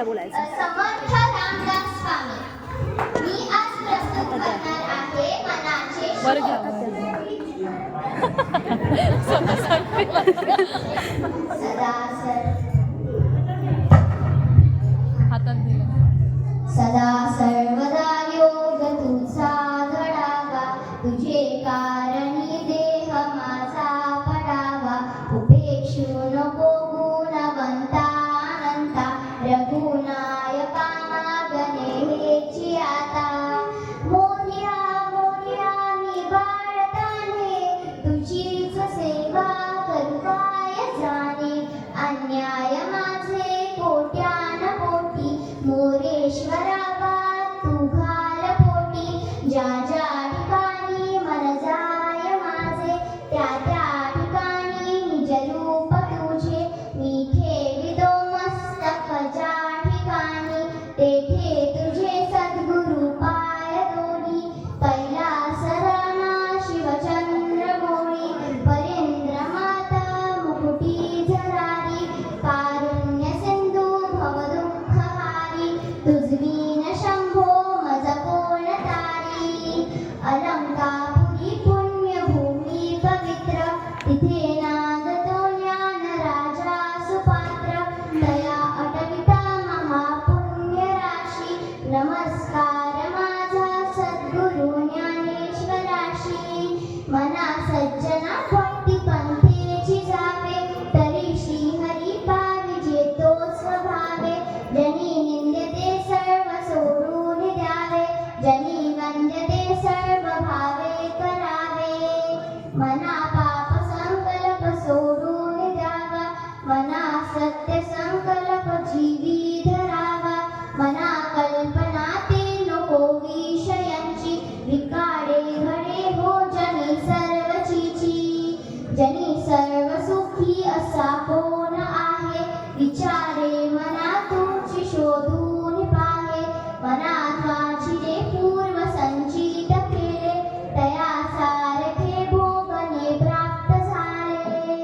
बोलायचं. समर्थ रामदास स्वामी. मी आज प्रस्तुत करणार आहे मनाचे वर घ्या. सदा हातात दिलं. सदा सर्वदा योग तुझा घडावा, तुझे कारणी देह माझा पडावा. उपेक्षू नको गुणवंता अनंता, रघुनायका मागणे हेची आता. मोर्या मोर्या मी बाळताने, तुझीच सेवा करू काय जाणे. अन्याय माझे कोट्यान कोटी, मोरेश्वरावा तू घाल पोटी. ज्या ज्या ठिकाणी मन जाय माझे, त्या त्या ठिकाणी निज रूप तुझे. मी ठेवितो मस्तक ज्या ठिकाणी, तेथे तुझे सद्गुरु पाय दोन्ही. कैलास राणा शिवचंद्र मोळी, परेंद्र माता मुकुटी झरारी. कारुण्य सिंधू भवदुःखहारी, तुझवीन शंभो मज कोण तारी. अलंकापुरी पुण्यभूमी पवित्र, तिथे नांदतो ज्ञान राजा सुपात्र. दया अटविता महापुण्य राशी, नमस्कार माझा सद्गुरु ज्ञानेश्वराशी. मना सज्जना भक्ती पंथेची जावे, तरी श्रीहरी पाविजे तो स्वभावे. जनी निंद्यते सर्व सोडून द्यावे, जनी वंद्यते सर्व भावे करावे. मना पाप संकल्प सोडून द्यावा, मना सत्य संकल्प जीवी धरावा. मना कल्पना ते नको विषयांची, विकाडे घडे हो जनी सर्व चीची. जनी सर्व सुखी असा कोण आहे, विचारे मना तुझी शोधून पाहे. मनात वाचिले पूर्व संचित केले, तया सारखे भोगणे प्राप्त झाले.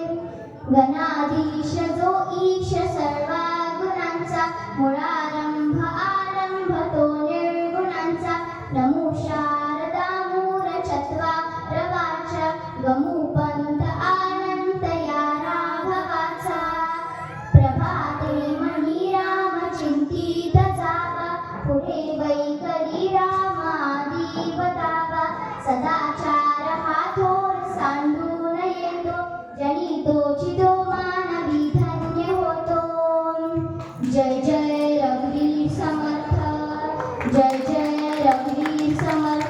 गणाधीश जो ईश सर्वा गुणांचा, मुळारंभ आरंभ तो निर्गुणांचा. नमो शारदा मूर चत्वार वाचा, गमू पंत आनंद या राघवाचा. प्रभाते मणी राम चिंतित जावा, पुढे वैखरी रामादी बतावा. सदाचार हा थोर सांडून येतो, जनी तोचितो मानवी धन्य होतो. जय जय रघुवीर समर्थ, जय जय रघुवीर समर्थ.